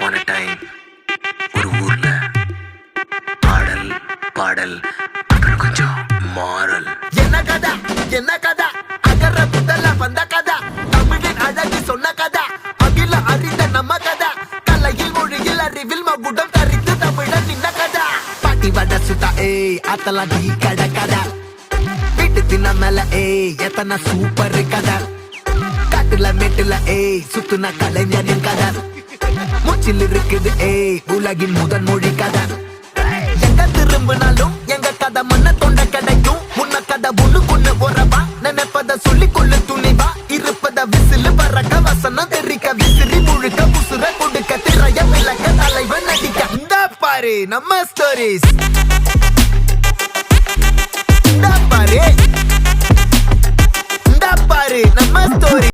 upon a time ஒரு ஊர்ல ஆடல் பாடல் அப்புறம் கொஞ்சம் மாறல். என்ன கதை அகர முதல்ல வந்த கதை, தமிழின் அழகு சொன்ன கதை, அகில அறிந்த நம்ம கதை, கலையில் மொழியில் அறிவில் மகுடம் தரித்து தமிழன் நின்ன கதை. பாட்டி வட சுட்டா அத்தலாம் டீ கடை கதை, வீட்டு தின்ன மேல எத்தனை சூப்பர் கதை, காட்டுல மேட்டுல சுத்துன கலைஞரின் கதை, மூச்சில் இருக்குது உலகின் முதன் மொழி கதை. எங்க திரும்பினாலும் எங்க கதை மண்ண தொண்ட கிடைக்கும், முன்ன கதை ஒண்ணு கொண்டு போறவா, நினைப்பத சொல்லி கொள்ளு துணிவா, இருப்பத விசிலு பறக்க வசனம் தெரிக்க விசிறி முழுக்க புசுர கொடுக்க திரைய விளக்க தலைவன் நடிக்க. இந்த பாரு நம்ம ஸ்டோரிஸ், இந்த பாரு நம்ம ஸ்டோரி.